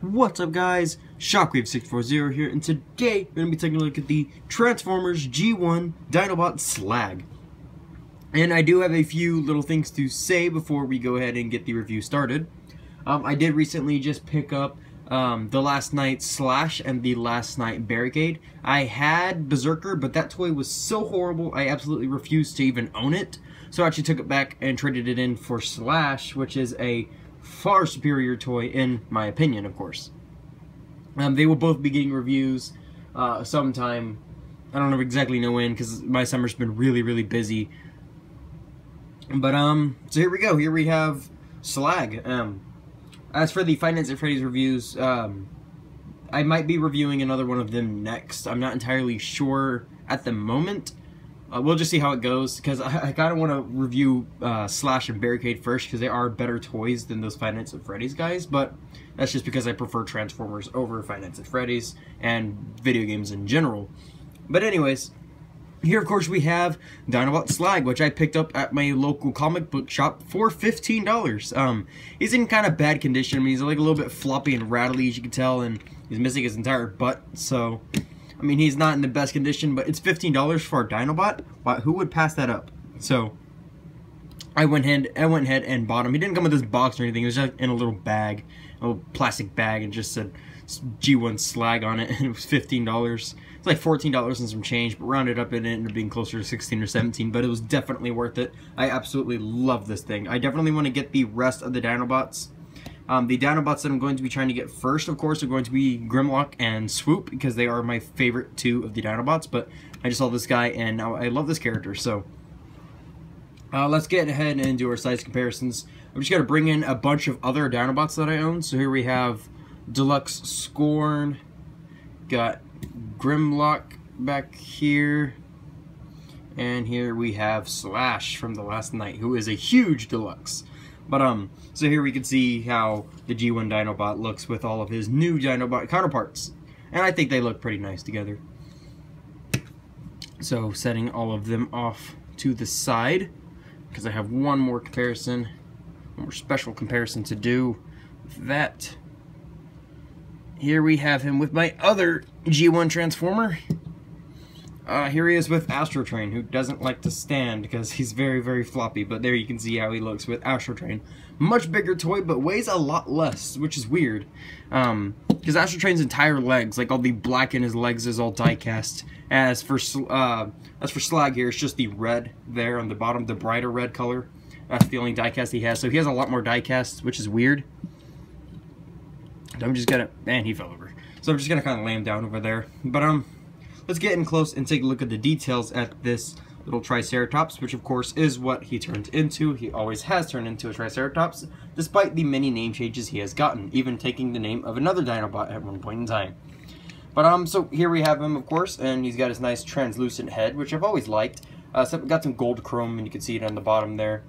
What's up, guys? Shockwave640 here, and today we're going to be taking a look at the Transformers G1 Dinobot SLAG. And I do have a few little things to say before we go ahead and get the review started. I did recently just pick up the Last Night Slash and the Last Night Barricade. I had Berserker, but that toy was so horrible I absolutely refused to even own it. So I actually took it back and traded it in for Slash, which is a far superior toy in my opinion, of course. They will both be getting reviews sometime. I don't exactly know when, because my summer's been really busy. But so here we go. Here we have SLAG. As for the Five Nights at Freddy's reviews, I might be reviewing another one of them next. I'm not entirely sure at the moment. We'll just see how it goes, because I kind of want to review Slash and Barricade first, because they are better toys than those Five Nights at Freddy's guys, but that's just because I prefer Transformers over Five Nights at Freddy's and video games in general. But anyways, here of course we have Dinobot SLAG, which I picked up at my local comic book shop for $15. He's in kind of bad condition. I mean, he's like a little bit floppy and rattly, as you can tell, and he's missing his entire butt, so I mean, he's not in the best condition, but it's $15 for a Dinobot. Wow, who would pass that up? So I went ahead and bought him. He didn't come with this box or anything. It was just in a little bag, a little plastic bag, and just said G1 SLAG on it, and it was $15. It's like $14 and some change, but rounded up, it ended up being closer to 16 or 17, but it was definitely worth it. I absolutely love this thing. I definitely want to get the rest of the Dinobots. The Dinobots that I'm going to be trying to get first, of course, are going to be Grimlock and Swoop, because they are my favorite two of the Dinobots, but I just saw this guy, and now I love this character, so let's get ahead and do our size comparisons. I'm just going to bring in a bunch of other Dinobots that I own. So here we have Deluxe Scorn, got Grimlock back here, and here we have Slash from the Last Night, who is a huge deluxe. But so here we can see how the G1 Dinobot looks with all of his new Dinobot counterparts, and I think they look pretty nice together. So setting all of them off to the side, because I have one more comparison, one more special comparison to do with that. Here we have him with my other G1 Transformer. Here he is with Astro Train, who doesn't like to stand because he's very floppy, but there you can see how he looks with Astro Train. Much bigger toy, but weighs a lot less, which is weird. Because Astro Train's entire legs, like all the black in his legs, is all die-cast. As for SLAG here, it's just the red there on the bottom, the brighter red color. That's the only die-cast he has, so he has a lot more die-cast, which is weird. I'm just gonna, man, he fell over. So I'm just gonna kind of lay him down over there. But let's get in close and take a look at the details at this little Triceratops, which of course is what he turned into. He always has turned into a Triceratops, despite the many name changes he has gotten, even taking the name of another Dinobot at one point in time. But so here we have him, of course, and he's got his nice translucent head, which I've always liked. So got some gold chrome, and you can see it on the bottom there.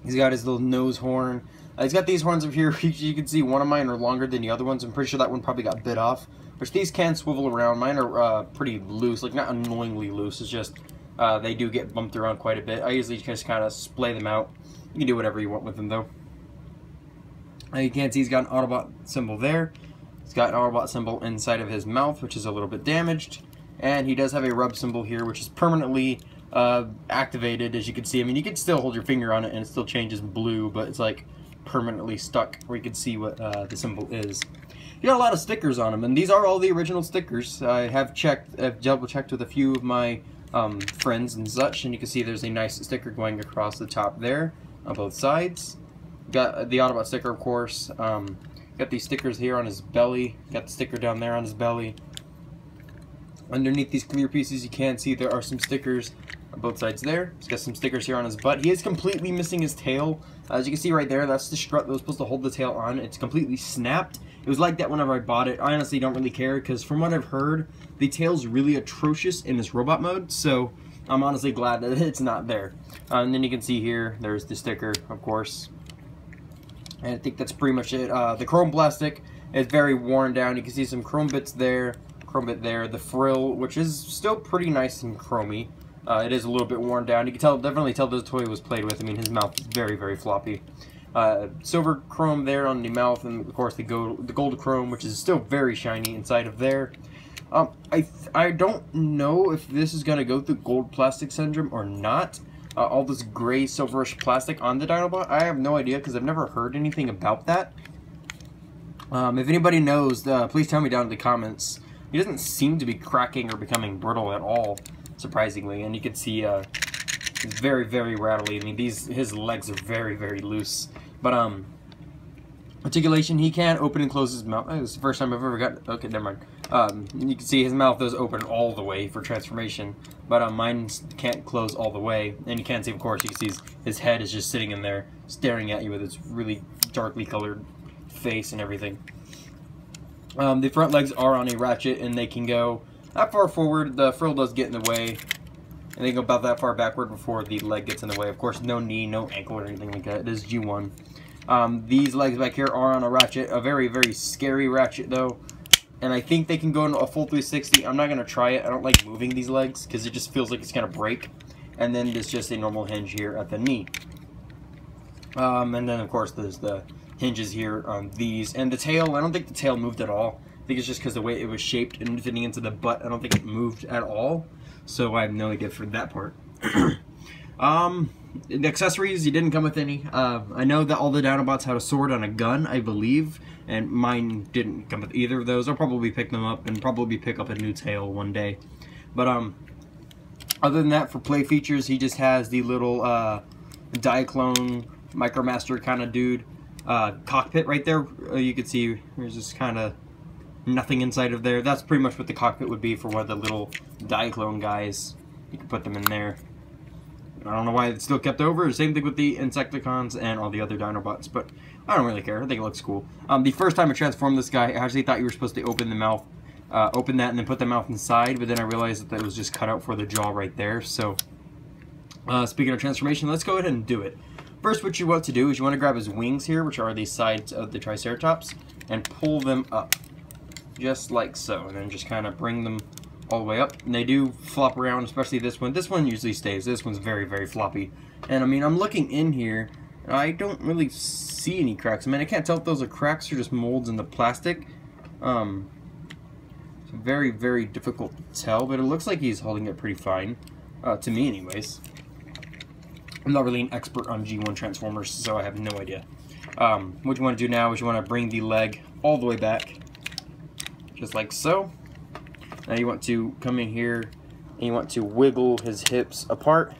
He's got his little nose horn. He's got these horns over here. You can see one of mine are longer than the other ones. I'm pretty sure that one probably got bit off. Which these can swivel around. Mine are pretty loose, like not annoyingly loose. It's just they do get bumped around quite a bit. I usually just kind of splay them out. You can do whatever you want with them though. You can see he's got an Autobot symbol there. He's got an Autobot symbol inside of his mouth, which is a little bit damaged. And he does have a rub symbol here, which is permanently activated, as you can see. I mean, you can still hold your finger on it and it still changes blue, but it's like permanently stuck where you can see what the symbol is. He got a lot of stickers on him, and these are all the original stickers. I have double checked with a few of my friends and such, and you can see there's a nice sticker going across the top there on both sides. Got the Autobot sticker, of course. Got these stickers here on his belly. Got the sticker down there on his belly. Underneath these clear pieces, you can see there are some stickers on both sides there. He's got some stickers here on his butt. He is completely missing his tail. As you can see right there, that's the strut that was supposed to hold the tail on. It's completely snapped. It was like that whenever I bought it. I honestly don't really care, because from what I've heard, the tail's really atrocious in this robot mode, so I'm honestly glad that it's not there. And then you can see here, there's the sticker, of course. And I think that's pretty much it. The chrome plastic is very worn down. You can see some chrome bits there, chrome bit there. The frill, which is still pretty nice and chromy. It is a little bit worn down. You can definitely tell this toy was played with. I mean, his mouth is very floppy. silver chrome there on the mouth, and of course the gold chrome, which is still very shiny inside of there. I don't know if this is going to go through gold plastic syndrome or not. All this gray silverish plastic on the Dinobot, I have no idea because I've never heard anything about that. If anybody knows, please tell me down in the comments. He doesn't seem to be cracking or becoming brittle at all, surprisingly, and you can see he's very, very rattly. I mean, his legs are very, very loose. But articulation, he can open and close his mouth. This is the first time I've ever got. Okay, never mind. You can see his mouth does open all the way for transformation, but mine can't close all the way. And you can see, of course, you can see his head is just sitting in there, staring at you with its really darkly colored face and everything. The front legs are on a ratchet, and they can go that far forward. The frill does get in the way, and they go about that far backward before the leg gets in the way. Of course, no knee, no ankle, or anything like that. It is G1. These legs back here are on a ratchet, a very, very scary ratchet, though. And I think they can go into a full 360. I'm not going to try it. I don't like moving these legs because it just feels like it's going to break. And then there's just a normal hinge here at the knee. And then, of course, there's the hinges here on these. And the tail, I don't think the tail moved at all. I think it's just because the way it was shaped and fitting into the butt, I don't think it moved at all. So I have no idea for that part. The accessories, you didn't come with any. I know that all the Dinobots had a sword and a gun, I believe, and mine didn't come with either of those. I'll probably pick them up and probably pick up a new tail one day. But other than that, for play features, he just has the little Diaclone Micromaster kind of dude cockpit right there. You can see there's just kind of nothing inside of there. That's pretty much what the cockpit would be for one of the little Diaclone guys. You can put them in there. I don't know why it's still kept over. Same thing with the Insecticons and all the other Dinobots, but I don't really care. I think it looks cool. The first time I transformed this guy, I actually thought you were supposed to open the mouth, open that and then put the mouth inside, but then I realized that it was just cut out for the jaw right there. So, speaking of transformation, let's go ahead and do it. First, what you want to do is you want to grab his wings here, which are the sides of the Triceratops, and pull them up, just like so, and then just kind of bring them all the way up. And they do flop around, especially this one. This one usually stays. This one's very, very floppy. And I mean, I'm looking in here, and I don't really see any cracks. I mean, I can't tell if those are cracks or just molds in the plastic. It's very, very difficult to tell, but it looks like he's holding it pretty fine, to me anyways. I'm not really an expert on G1 Transformers, so I have no idea. What you want to do now is you want to bring the leg all the way back, just like so. Now you want to come in here and you want to wiggle his hips apart.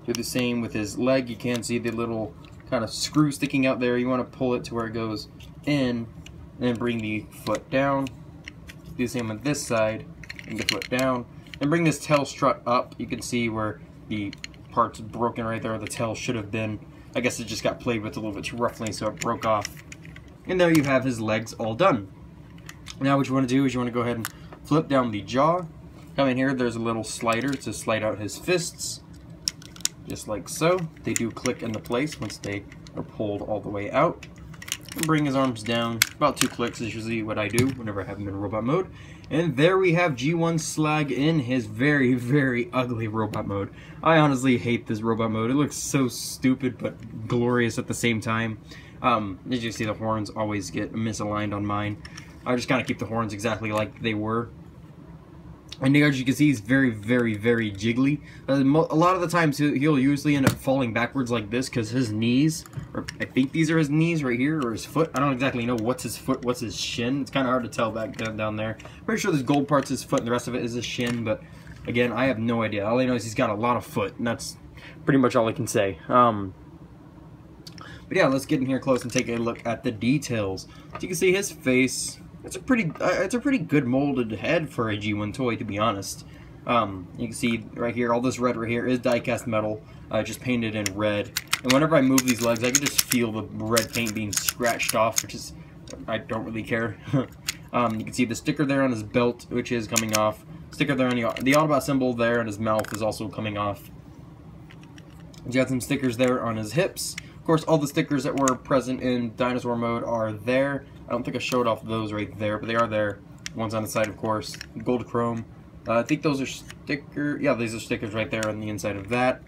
Do the same with his leg. You can see the little kind of screw sticking out there. You want to pull it to where it goes in and then bring the foot down. Do the same on this side. Bring the foot down. And bring this tail strut up. You can see where the part's broken right there. The tail should have been. I guess it just got played with a little bit too roughly, so it broke off. And there you have his legs all done. Now what you want to do is you want to go ahead and flip down the jaw. Come in here, there's a little slider to slide out his fists. Just like so. They do click into place once they are pulled all the way out. And bring his arms down. About 2 clicks is usually what I do whenever I have him in robot mode. And there we have G1 Slag in his very, very ugly robot mode. I honestly hate this robot mode. It looks so stupid but glorious at the same time. As you see, the horns always get misaligned on mine. I just kind of keep the horns exactly like they were. And as you can see, he's very, very, very jiggly. A lot of the times, he'll usually end up falling backwards like this because his knees, or I think these are his knees right here, or his foot. I don't exactly know what's his foot, what's his shin. It's kind of hard to tell back down there. Pretty sure this gold part's his foot and the rest of it is his shin, but again, I have no idea. All I know is he's got a lot of foot, and that's pretty much all I can say. But yeah, let's get in here close and take a look at the details. So you can see his face. It's a pretty good molded head for a G1 toy, to be honest. You can see right here, all this red right here is die-cast metal, just painted in red. And whenever I move these legs, I can just feel the red paint being scratched off, which is, I don't really care. You can see the sticker there on his belt, which is coming off. Sticker there on the Autobot symbol there on his mouth is also coming off. He's got some stickers there on his hips. Of course, all the stickers that were present in dinosaur mode are there. I don't think I showed off those right there, but they are there. One's on the side, of course. Gold chrome. I think those are yeah, these are stickers right there on the inside of that.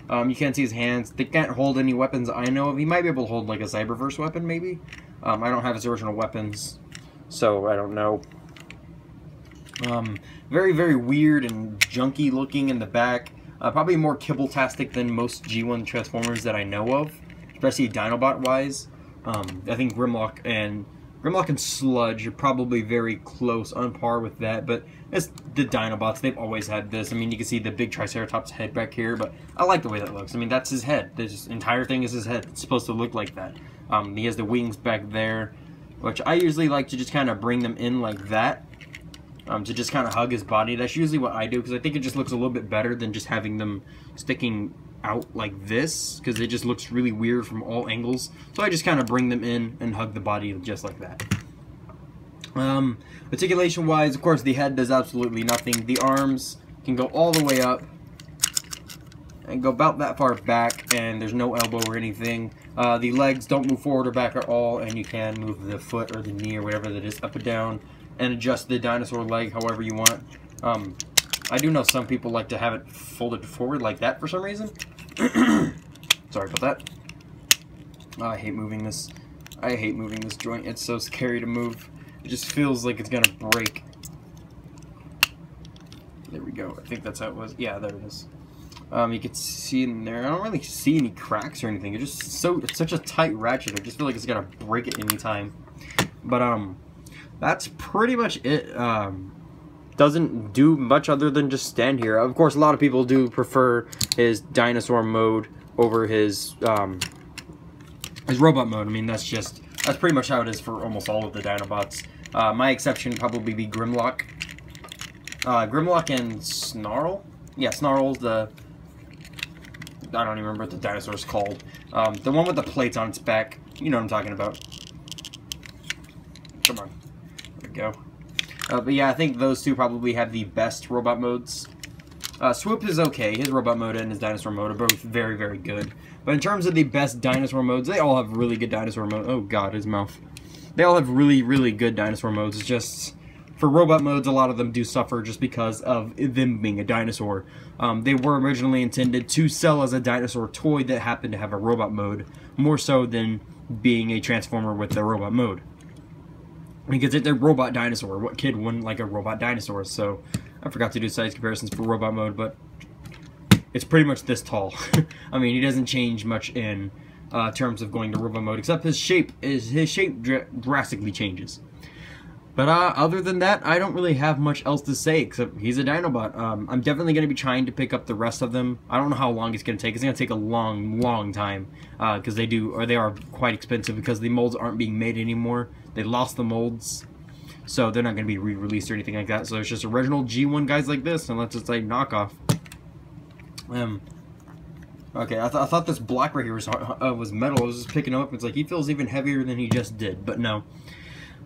You can't see his hands. They can't hold any weapons I know of. He might be able to hold like a Cyberverse weapon, maybe. I don't have his original weapons, so I don't know. Very, very weird and junky looking in the back. Probably more kibble-tastic than most G1 Transformers that I know of, especially Dinobot-wise. I think Grimlock and Sludge are probably very close, on par with that, but it's the Dinobots. They've always had this. I mean, you can see the big Triceratops head back here, but I like the way that looks. I mean, that's his head. This entire thing is his head. It's supposed to look like that. He has the wings back there, which I usually like to just kind of bring them in like that, to just kind of hug his body. That's usually what I do, because I think it just looks a little bit better than just having them sticking out like this, because it just looks really weird from all angles. So I just kind of bring them in and hug the body just like that. Articulation wise, of course, the head does absolutely nothing. The arms can go all the way up and go about that far back, and there's no elbow or anything. The legs don't move forward or back at all, and you can move the foot or the knee or whatever that is up and down and adjust the dinosaur leg however you want. I do know some people like to have it folded forward like that for some reason. Sorry about that. I hate moving this. I hate moving this joint. It's so scary to move. It just feels like it's gonna break. There we go. I think that's how it was. Yeah, there it is. You can see in there. I don't really see any cracks or anything. It's just it's such a tight ratchet. I just feel like it's gonna break at any time. But that's pretty much it. Doesn't do much other than just stand here. Of course, a lot of people do prefer his dinosaur mode over his robot mode. I mean, that's pretty much how it is for almost all of the Dinobots. My exception would probably be Grimlock. Grimlock and Snarl? Yeah, Snarl's the... I don't even remember what the dinosaur's called. The one with the plates on its back. You know what I'm talking about. Come on. There we go. But yeah, I think those two probably have the best robot modes. Swoop is okay. His robot mode and his dinosaur mode are both very, very good. But in terms of the best dinosaur modes, they all have really good dinosaur modes. Oh god, his mouth. They all have really, really good dinosaur modes. It's just, for robot modes, a lot of them do suffer just because of them being a dinosaur. They were originally intended to sell as a dinosaur toy that happened to have a robot mode, more so than being a Transformer with the robot mode. Because it's a robot dinosaur. What kid wouldn't like a robot dinosaur? So, I forgot to do size comparisons for robot mode, but it's pretty much this tall. I mean, he doesn't change much in terms of going to robot mode, except his shape drastically changes. But other than that, I don't really have much else to say, except he's a Dinobot. I'm definitely going to be trying to pick up the rest of them. I don't know how long it's going to take. It's going to take a long, long time, because they are quite expensive, because the molds aren't being made anymore. They lost the molds, so they're not going to be re-released or anything like that. So it's just original G1 guys like this, unless it's like knockoff. Okay, I thought this block right here was metal. I was just picking him up. It's like he feels even heavier than he just did, but no.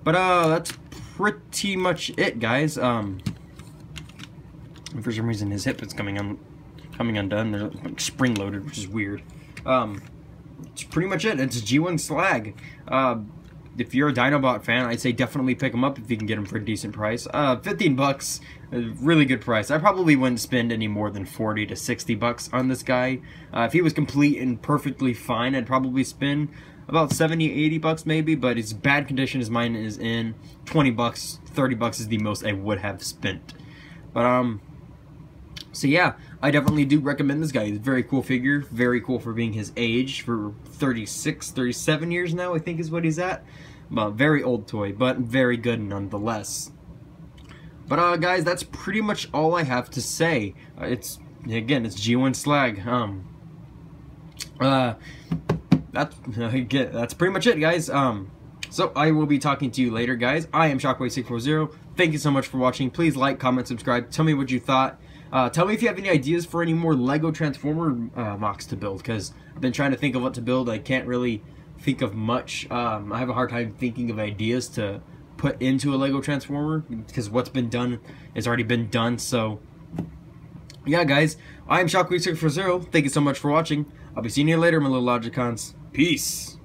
But that's pretty much it, guys. For some reason his hip is coming undone. They're like spring loaded, which is weird. It's pretty much it. It's G1 Slag. If you're a Dinobot fan, I'd say definitely pick them up if you can get them for a decent price. 15 bucks, a really good price. I probably wouldn't spend any more than 40 to 60 bucks on this guy. If he was complete and perfectly fine, I'd probably spend about 70, 80 bucks maybe, but it's bad condition as mine is in. 20 bucks, 30 bucks is the most I would have spent. But, so yeah, I definitely do recommend this guy. He's a very cool figure, very cool for being his age, for 36, 37 years now, I think is what he's at. But very old toy, but very good nonetheless. But, guys, that's pretty much all I have to say. It's G1 Slag. That's pretty much it, guys. So I will be talking to you later, guys. I am Shockwave640. Thank you so much for watching. Please like, comment, subscribe. Tell me what you thought. Tell me if you have any ideas for any more Lego Transformer mocks to build, because I've been trying to think of what to build. I can't really think of much. I have a hard time thinking of ideas to put into a Lego Transformer, because what's been done has already been done. So yeah, guys, I am Shockwave640. Thank you so much for watching. I'll be seeing you later, my little Logicons. Peace.